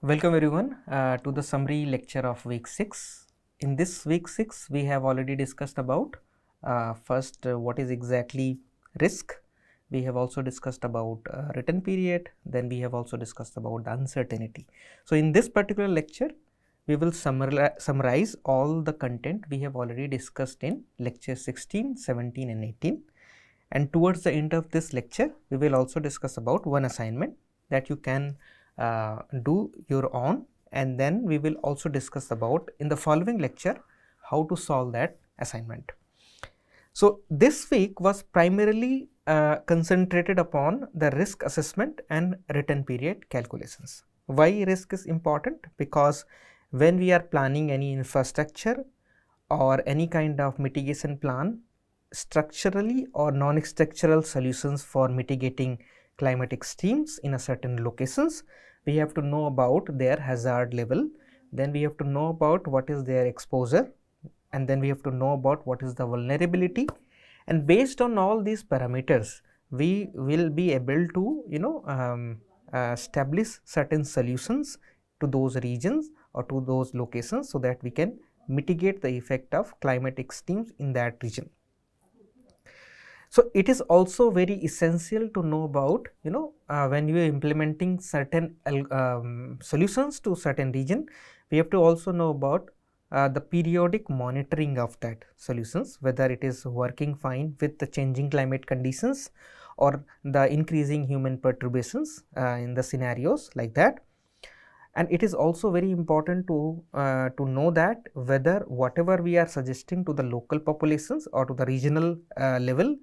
Welcome everyone to the summary lecture of week 6. In this week 6, we have already discussed about first what is exactly risk. We have also discussed about return period, then we have also discussed about the uncertainty. So, in this particular lecture, we will summarize all the content we have already discussed in lecture 16, 17 and 18. And towards the end of this lecture, we will also discuss about one assignment that you can do your own, and then we will also discuss about in the following lecture how to solve that assignment. So, this week was primarily concentrated upon the risk assessment and return period calculations. Why risk is important? Because when we are planning any infrastructure or any kind of mitigation plan, structurally or non-structural solutions for mitigating climate extremes in a certain locations, we have to know about their hazard level, then we have to know about what is their exposure, and then we have to know about what is the vulnerability, and based on all these parameters we will be able to establish certain solutions to those regions or to those locations so that we can mitigate the effect of climate extremes in that region. So, it is also very essential to know about when you are implementing certain solutions to certain region, we have to also know about the periodic monitoring of that solutions, whether it is working fine with the changing climate conditions or the increasing human perturbations in the scenarios like that. And it is also very important to know that whether whatever we are suggesting to the local populations or to the regional level,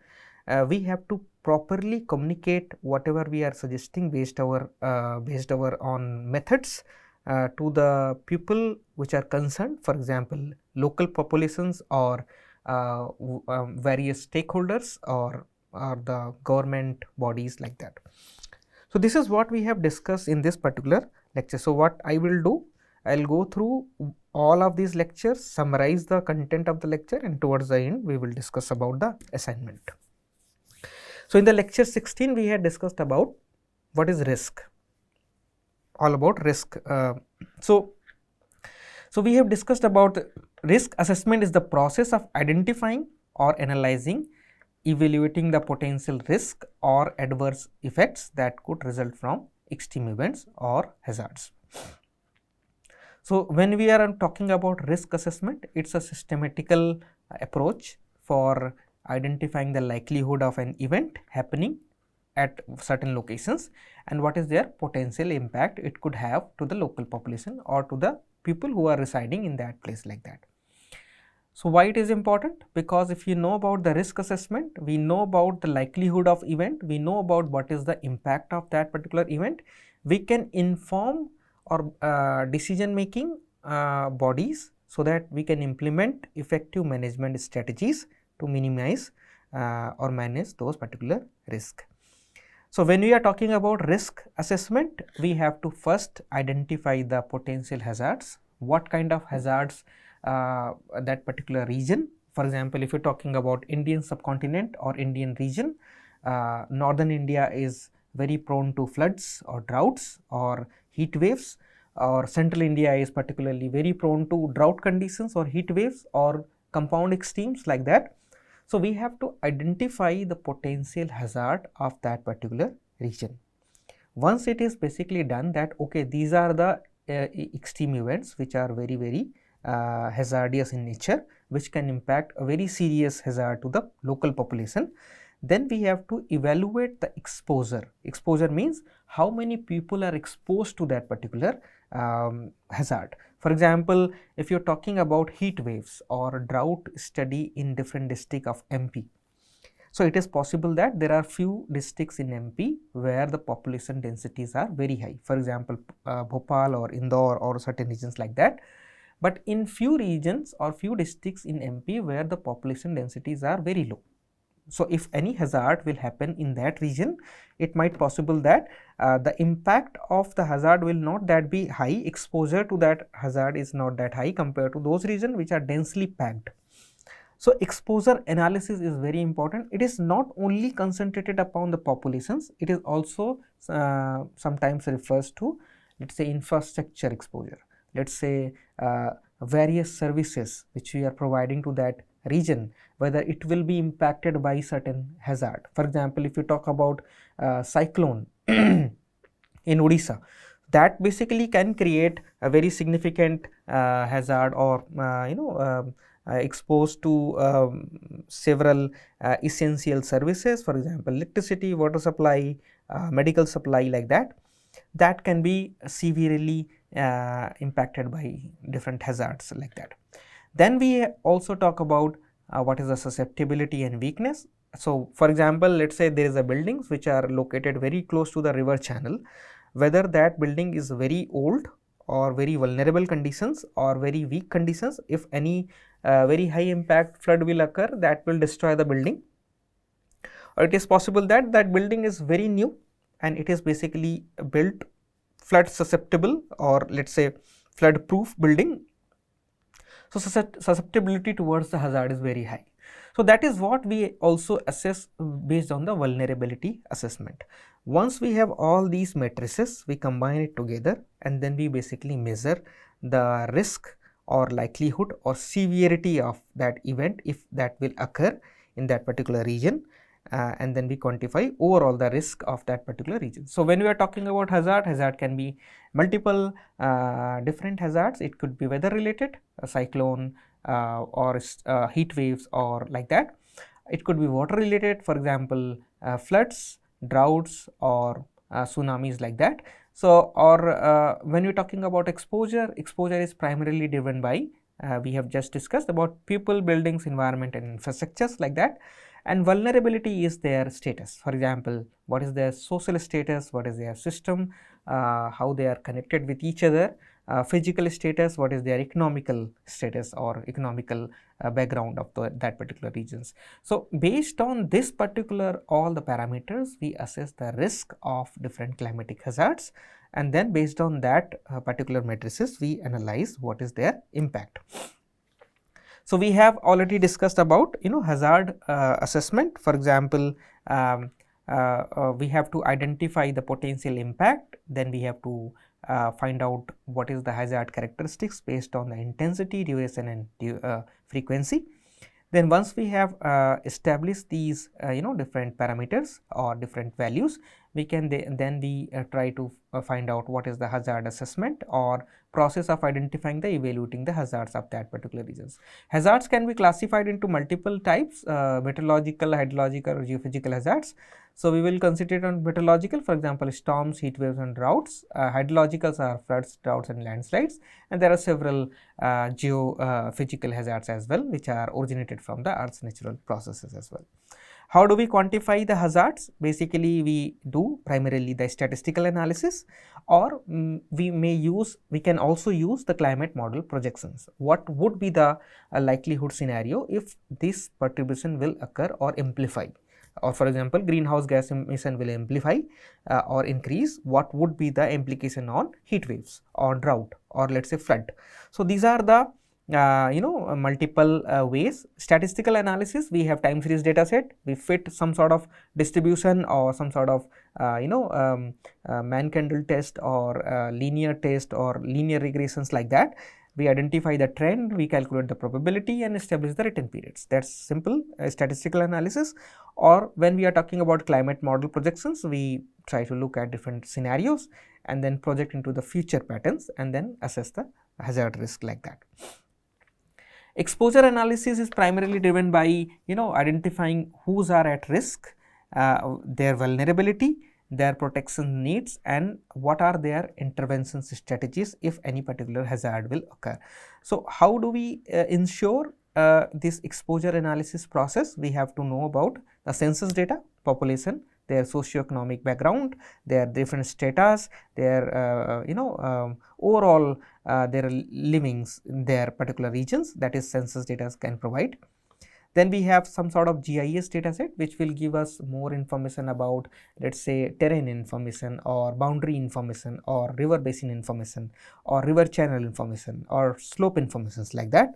we have to properly communicate whatever we are suggesting based our on methods to the people which are concerned, for example local populations or various stakeholders or the government bodies like that. So, this is what we have discussed in this particular lecture. So, what I will do, I will go through all of these lectures, summarize the content of the lecture, and towards the end we will discuss about the assignment. So, in the lecture 16 we had discussed about what is risk, all about risk. So, we have discussed about risk assessment is the process of identifying or analyzing, evaluating the potential risk or adverse effects that could result from extreme events or hazards. So, when we are talking about risk assessment, it is a systematical approach for identifying the likelihood of an event happening at certain locations and what is their potential impact it could have to the local population or to the people who are residing in that place like that. So, why it is important? Because if you know about the risk assessment, we know about the likelihood of event, we know about what is the impact of that particular event, we can inform or decision making bodies so that we can implement effective management strategies to minimize or manage those particular risk. So, when we are talking about risk assessment, we have to first identify the potential hazards, what kind of hazards that particular region. For example, if you are talking about Indian subcontinent or Indian region, northern India is very prone to floods or droughts or heat waves, or central India is particularly very prone to drought conditions or heat waves or compound extremes like that. So, we have to identify the potential hazard of that particular region. Once it is basically done that okay, these are the extreme events which are very hazardous in nature, which can impact a very serious hazard to the local population, then we have to evaluate the exposure. Exposure means how many people are exposed to that particular hazard. For example, if you are talking about heat waves or drought study in different districts of MP, so it is possible that there are few districts in MP where the population densities are very high, for example Bhopal or Indore or certain regions like that, but in few regions or few districts in MP where the population densities are very low. So, if any hazard will happen in that region, it might possible that the impact of the hazard will not that be high, exposure to that hazard is not that high compared to those regions which are densely packed. So, exposure analysis is very important. It is not only concentrated upon the populations, it is also sometimes refers to let's say infrastructure exposure, let's say various services which we are providing to that region, whether it will be impacted by certain hazard. For example, if you talk about cyclone in Odisha, that basically can create a very significant hazard, or exposed to several essential services, for example electricity, water supply, medical supply, like that, that can be severely impacted by different hazards like that. Then we also talk about what is the susceptibility and weakness. So, for example, let us say there is a buildings which are located very close to the river channel, whether that building is very old or very vulnerable conditions or very weak conditions. If any very high impact flood will occur, that will destroy the building, or it is possible that that building is very new and it is basically built flood susceptible, or let us say flood proof building. So, susceptibility towards the hazard is very high. So, that is what we also assess based on the vulnerability assessment. Once we have all these matrices, we combine it together and then we basically measure the risk or likelihood or severity of that event if that will occur in that particular region, and then we quantify overall the risk of that particular region. So, when we are talking about hazard can be multiple different hazards. It could be weather related, a cyclone or heat waves or like that. It could be water related, for example floods, droughts, or tsunamis, like that. So, or when we are talking about exposure is primarily driven by we have just discussed about people, buildings, environment and infrastructures, like that. And vulnerability is their status. For example, what is their social status, what is their system, how they are connected with each other, physical status, what is their economical status or economical background of that particular regions. So, based on this particular all the parameters, we assess the risk of different climatic hazards, and then based on that particular matrices, we analyze what is their impact. So, we have already discussed about hazard assessment. For example, we have to identify the potential impact, then we have to find out what is the hazard characteristics based on the intensity, duration and frequency. Then once we have established these different parameters or different values, we can then we try to find out what is the hazard assessment or process of identifying the evaluating the hazards of that particular regions. Hazards can be classified into multiple types, meteorological, hydrological or geophysical hazards. So, we will consider on meteorological, for example storms, heat waves and droughts. Hydrologicals are floods, droughts and landslides, and there are several geophysical hazards as well, which are originated from the earth's natural processes as well. How do we quantify the hazards? Basically, we do primarily the statistical analysis, or we can also use the climate model projections. What would be the likelihood scenario if this perturbation will occur or amplify, or for example greenhouse gas emission will amplify or increase, what would be the implication on heat waves or drought or let us say flood. So, these are the multiple ways. Statistical analysis, we have time series data set, we fit some sort of distribution or some sort of man-candle test or linear test or linear regressions, like that. We identify the trend, we calculate the probability and establish the return periods. That is simple statistical analysis. Or when we are talking about climate model projections, we try to look at different scenarios and then project into the future patterns and then assess the hazard risk, like that. Exposure analysis is primarily driven by identifying whose are at risk, their vulnerability, their protection needs, and what are their intervention strategies if any particular hazard will occur. So, how do we ensure this exposure analysis process? We have to know about the census data, population, their socio-economic background, their different status, their overall their livings in their particular regions, that is census data can provide. Then we have some sort of GIS data set which will give us more information about, let us say terrain information or boundary information or river basin information or river channel information or slope informations, like that.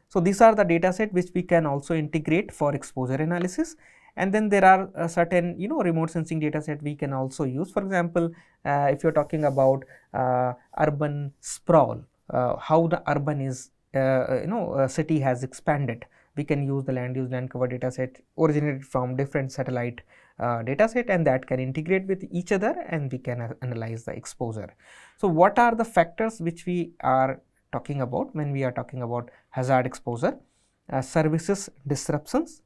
So, these are the data set which we can also integrate for exposure analysis. And then there are certain remote sensing data set we can also use. For example, if you're talking about urban sprawl, how the urban is city has expanded, we can use the land use land cover data set originated from different satellite data set, and that can integrate with each other, and we can analyze the exposure. So what are the factors which we are talking about when we are talking about hazard exposure? Services disruptions,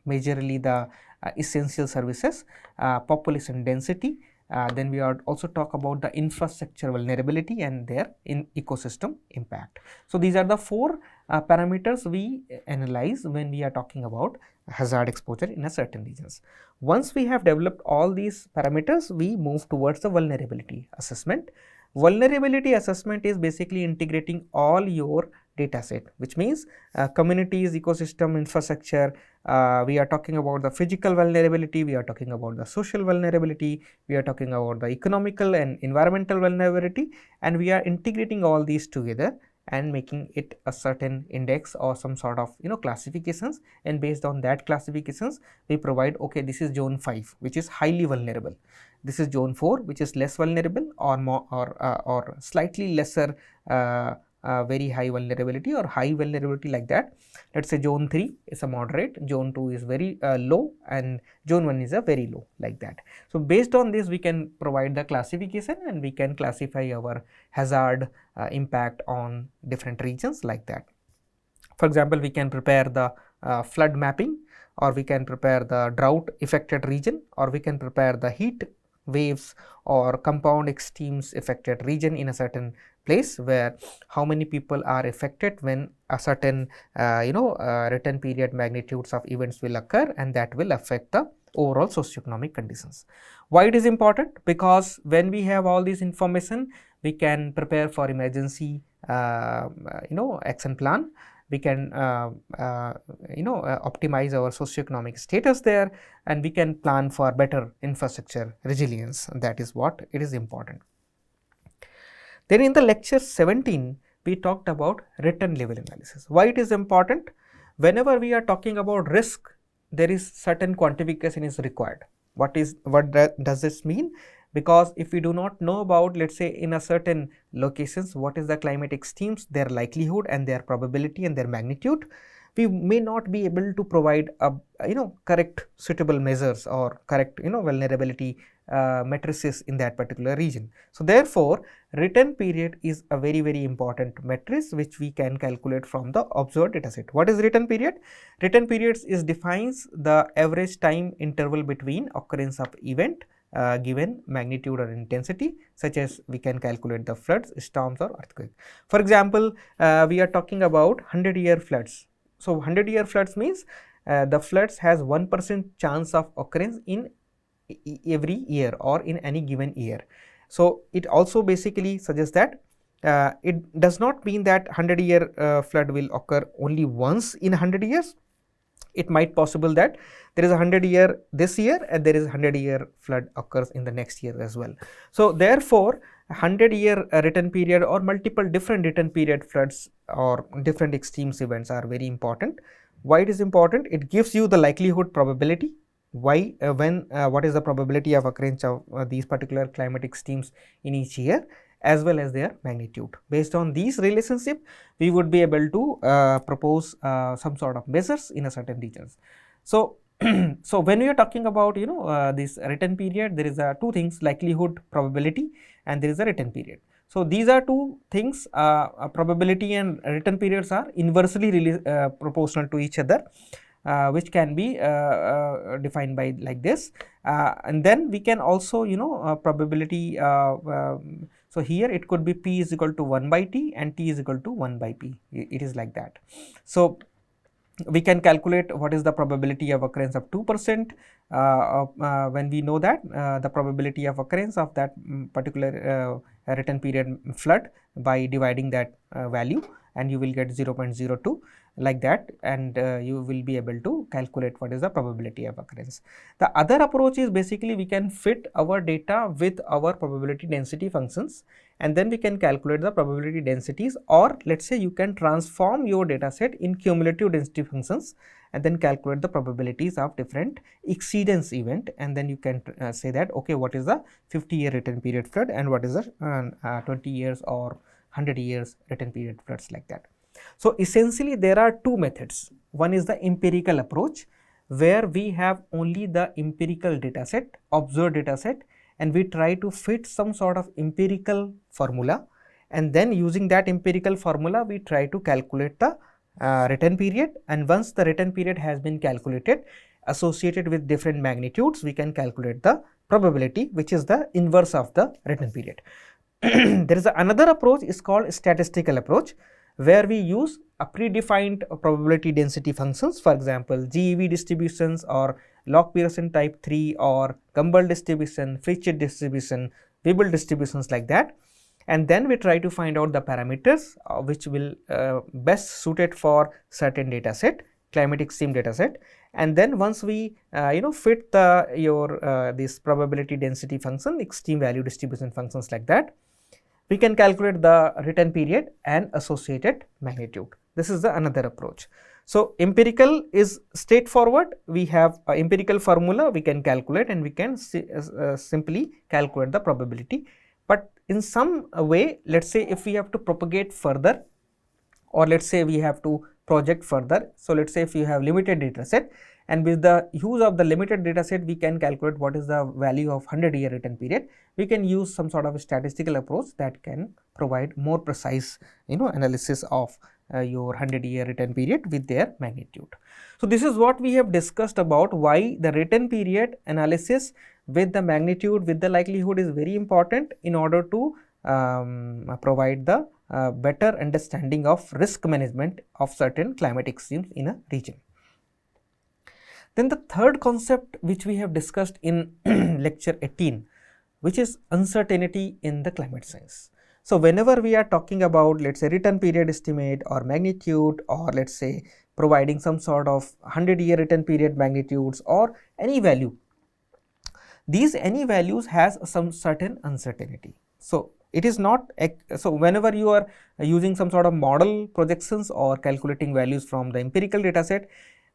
majorly the essential services, population density, then we are also talk about the infrastructure vulnerability and their ecosystem impact. So these are the four parameters we analyze when we are talking about hazard exposure in a certain regions. Once we have developed all these parameters, we move towards the vulnerability assessment. Vulnerability assessment is basically integrating all your data set, which means communities, ecosystem, infrastructure. We are talking about the physical vulnerability, we are talking about the social vulnerability, we are talking about the economical and environmental vulnerability, and we are integrating all these together and making it a certain index or some sort of classifications, and based on that classifications we provide, okay, this is zone 5 which is highly vulnerable, this is zone 4 which is less vulnerable, or more or slightly lesser very high vulnerability or high vulnerability, like that. Let's say zone 3 is a moderate, zone 2 is very low, and zone 1 is a very low, like that. So based on this we can provide the classification, and we can classify our hazard impact on different regions, like that. For example, we can prepare the flood mapping, or we can prepare the drought affected region, or we can prepare the heat waves or compound extremes affected region in a certain place, where how many people are affected when a certain return period magnitudes of events will occur, and that will affect the overall socioeconomic conditions. Why it is important? Because when we have all this information, we can prepare for emergency action plan. We can optimize our socioeconomic status there, and we can plan for better infrastructure resilience. That is what it is important. Then in the lecture 17 we talked about return level analysis. Why it is important? Whenever we are talking about risk, there is certain quantification is required. What does this mean? Because if we do not know about, let's say, in a certain locations what is the climate extremes, their likelihood and their probability and their magnitude, we may not be able to provide a correct suitable measures or correct vulnerability matrices in that particular region. So therefore return period is a very important matrix which we can calculate from the observed data set. What is return period? Return periods defines the average time interval between occurrence of event given magnitude or intensity, such as we can calculate the floods, storms or earthquake. For example, we are talking about 100-year floods. So 100-year floods means the floods has 1% chance of occurrence in every year or in any given year. So it also basically suggests that it does not mean that 100-year flood will occur only once in 100 years. It might possible that there is a 100-year this year and there is a 100-year flood occurs in the next year as well. So therefore 100-year return period or multiple different return period floods or different extremes events are very important. Why it is important? It gives you the likelihood probability. Why what is the probability of occurrence of these particular climate extremes in each year, as well as their magnitude. Based on these relationship, we would be able to propose some sort of measures in a certain regions. So so when we are talking about this return period, there is two things: likelihood, probability, and there is a return period. So these are two things, probability and return periods are inversely proportional to each other, which can be defined by like this, and then we can also probability. So here it could be P is equal to 1 by T and T is equal to 1 by P. It is like that. So we can calculate what is the probability of occurrence of 2%. When we know that the probability of occurrence of that particular return period flood by dividing that value, and you will get 0.02 like that, and you will be able to calculate what is the probability of occurrence. The other approach is basically we can fit our data with our probability density functions, and then we can calculate the probability densities, or let's say you can transform your data set in cumulative density functions, and then calculate the probabilities of different exceedance event, and then you can say that okay, what is the 50-year return period flood and what is the 20 years or 100 years return period floods, like that. So essentially there are two methods. One is the empirical approach, where we have only the empirical data set, observed data set, and we try to fit some sort of empirical formula, and then using that empirical formula we try to calculate the return period, and once the return period has been calculated associated with different magnitudes, we can calculate the probability, which is the inverse of the return period. There is another approach is called statistical approach, where we use a predefined probability density functions, for example GEV distributions or Log-Pearson type 3 or Gumbel distribution, Fitchett distribution, Weibull distributions, like that, and then we try to find out the parameters which will best suited for certain data set, climate extreme data set, and then once we fit the this probability density function, extreme value distribution functions, like that, we can calculate the return period and associated magnitude. This is the another approach. So empirical is straightforward. We have an empirical formula we can calculate, and we can simply calculate the probability. But in some way, let's say if we have to propagate further, or let's say we have to project further. So let's say if you have limited data set, and with the use of the limited data set we can calculate what is the value of 100-year return period, we can use some sort of a statistical approach that can provide more precise analysis of your 100-year return period with their magnitude. So this is what we have discussed about why the return period analysis with the magnitude, with the likelihood is very important in order to provide the better understanding of risk management of certain climate extremes in a region. Then the third concept which we have discussed in lecture 18, which is uncertainty in the climate science. So whenever we are talking about, let's say, return period estimate or magnitude, or let's say providing some sort of 100-year return period magnitudes or any value, these any values has some certain uncertainty. So it is not, so whenever you are using some sort of model projections or calculating values from the empirical data set,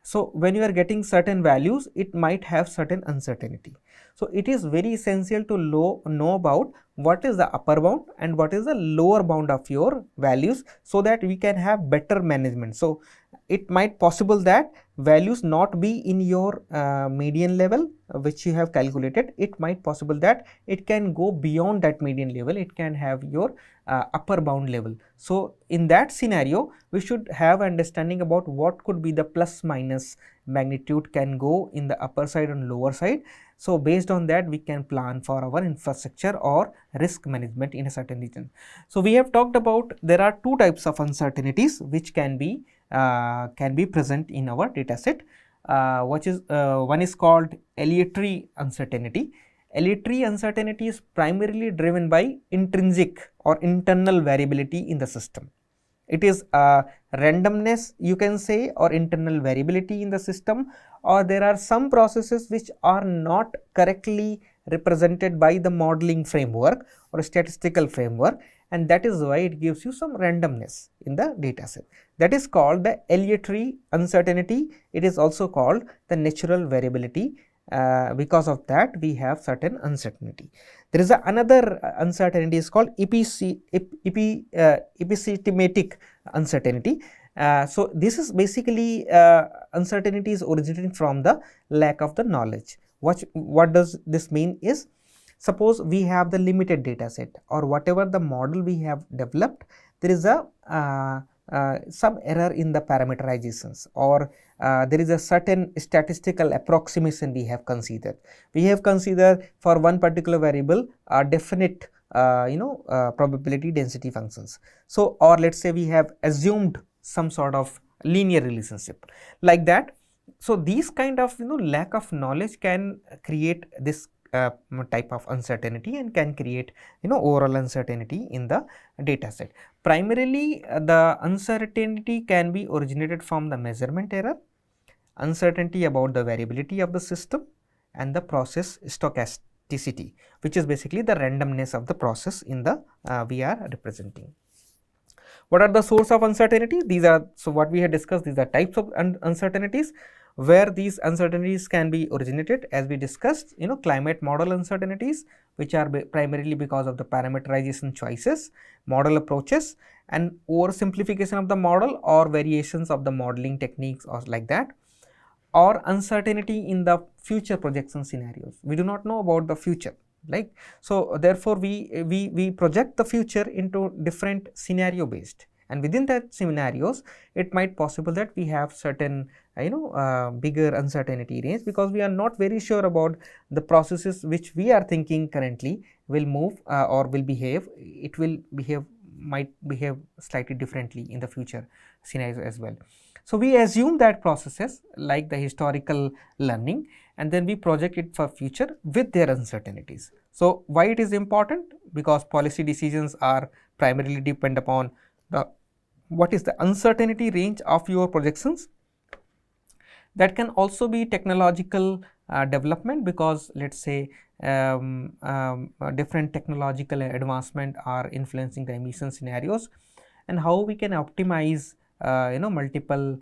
so when you are getting certain values, it might have certain uncertainty. So it is very essential to know about what is the upper bound and what is the lower bound of your values, so that we can have better management. So it might possible that values not be in your median level which you have calculated. It might possible that it can go beyond that median level, it can have your upper bound level. So in that scenario we should have understanding about what could be the plus minus magnitude can go in the upper side and lower side. So based on that we can plan for our infrastructure or risk management in a certain region. So we have talked about there are two types of uncertainties which can be present in our data set, which is one is called aleatory uncertainty. Aleatory uncertainty is primarily driven by intrinsic or internal variability in the system. It is randomness, you can say, or internal variability in the system, or there are some processes which are not correctly represented by the modeling framework or a statistical framework, and that is why it gives you some randomness in the data set. That is called the aleatory uncertainty. It is also called the natural variability. Because of that we have certain uncertainty. There is another uncertainty is called episystematic uncertainty. So this is basically uncertainty is originating from the lack of the knowledge. What does this mean is, suppose we have the limited data set or whatever the model we have developed, there is a some error in the parameterizations, or there is a certain statistical approximation we have considered. We have considered for one particular variable a definite probability density functions. So or let's say we have assumed some sort of linear relationship like that. So these kind of lack of knowledge can create this type of uncertainty and can create overall uncertainty in the data set. Primarily the uncertainty can be originated from the measurement error, uncertainty about the variability of the system, and the process stochasticity, which is basically the randomness of the process in the we are representing. What are the source of uncertainty? These are, so what we had discussed, these are types of uncertainties. Where these uncertainties can be originated, as we discussed, climate model uncertainties, which are primarily because of the parameterization choices, model approaches, and oversimplification of the model or variations of the modeling techniques or like that, or uncertainty in the future projection scenarios. We do not know about the future, like, so therefore we project the future into different scenario based, and within that scenarios it might possible that we have certain bigger uncertainty range, because we are not very sure about the processes which we are thinking currently will move or will behave. It will might behave slightly differently in the future scenarios as well. So we assume that processes like the historical learning, and then we project it for future with their uncertainties. So why it is important? Because policy decisions are primarily depend upon the what is the uncertainty range of your projections. That can also be technological development, because let us say different technological advancement are influencing the emission scenarios, and how we can optimize multiple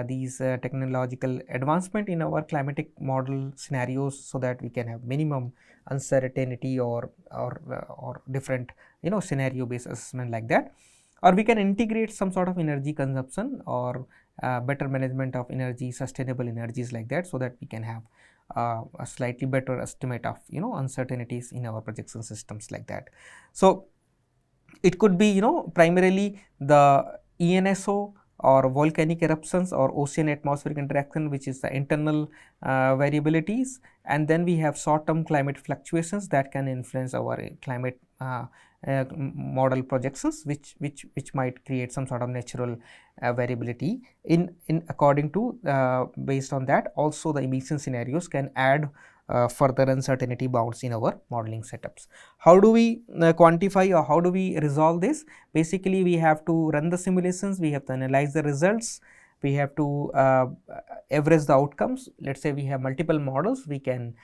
these technological advancement in our climatic model scenarios, so that we can have minimum uncertainty or different scenario based assessment like that. Or we can integrate some sort of energy consumption or better management of energy, sustainable energies like that, so that we can have a slightly better estimate of uncertainties in our projection systems like that. So it could be primarily the ENSO or volcanic eruptions or ocean atmospheric interaction, which is the internal variabilities, and then we have short term climate fluctuations that can influence our climate model projections, which might create some sort of natural variability in according to based on that. Also the emission scenarios can add further uncertainty bounds in our modeling setups. How do we quantify or how do we resolve this? Basically we have to run the simulations, we have to analyze the results, we have to average the outcomes. Let us say we have multiple models, we can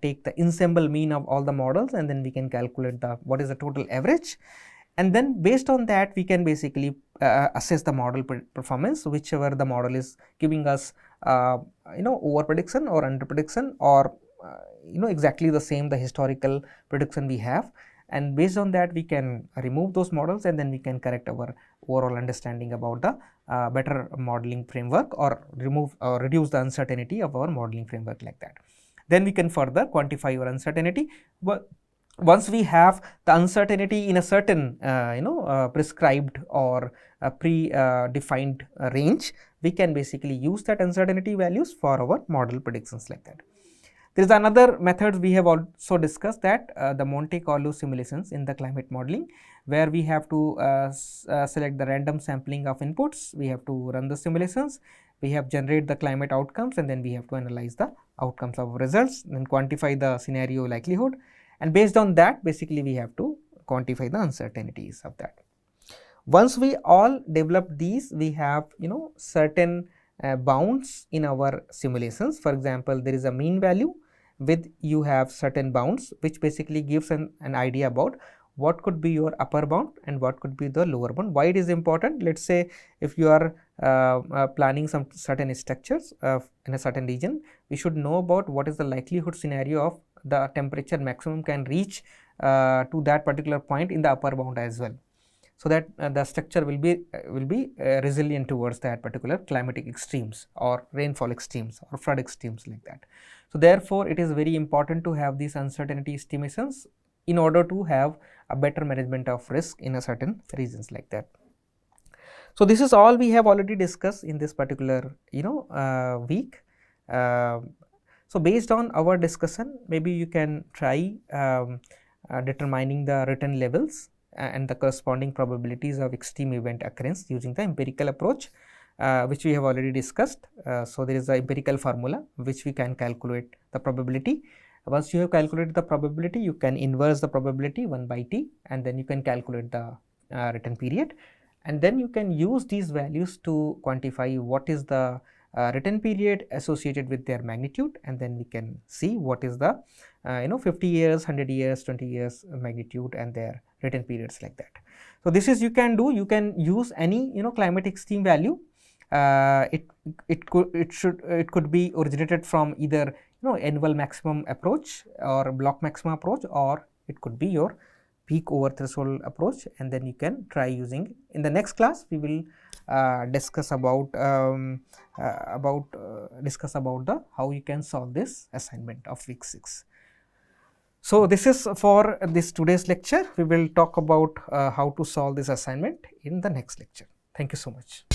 take the ensemble mean of all the models, and then we can calculate the what is the total average, and then based on that we can basically assess the model performance, whichever the model is giving us over prediction or under prediction, or exactly the same the historical prediction we have, and based on that we can remove those models, and then we can correct our overall understanding about the better modeling framework, or remove or reduce the uncertainty of our modeling framework like that. Then we can further quantify your uncertainty. But once we have the uncertainty in a certain prescribed or pre-defined range, we can basically use that uncertainty values for our model predictions like that. There is another method we have also discussed, that the Monte Carlo simulations in the climate modeling, where we have to select the random sampling of inputs, we have to run the simulations, we have generate the climate outcomes, and then we have to analyze the outcomes of results, then quantify the scenario likelihood, and based on that basically we have to quantify the uncertainties of that. Once we all develop these, we have certain bounds in our simulations. For example, there is a mean value with you have certain bounds, which basically gives an idea about what could be your upper bound and what could be the lower bound. Why it is important? Let us say if you are planning some certain structures in a certain region, we should know about what is the likelihood scenario of the temperature maximum can reach to that particular point in the upper bound as well, so that the structure will be resilient towards that particular climatic extremes or rainfall extremes or flood extremes like that. So therefore it is very important to have these uncertainty estimations in order to have a better management of risk in a certain regions like that. So this is all we have already discussed in this particular week. So based on our discussion, maybe you can try determining the written levels and the corresponding probabilities of extreme event occurrence using the empirical approach, which we have already discussed. So there is a empirical formula which we can calculate the probability. Once you have calculated the probability, you can inverse the probability 1 by t, and then you can calculate the written period, and then you can use these values to quantify what is the written period associated with their magnitude, and then we can see what is the 50 years, 100 years, 20 years magnitude and their written periods like that. So this is you can do, you can use any climate extreme value. It could be originated from either annual maximum approach or block maximum approach, or it could be your peak over threshold approach, and then you can try using. In the next class we will discuss about the how you can solve this assignment of week 6. So this is for this today's lecture. We will talk about how to solve this assignment in the next lecture. Thank you so much.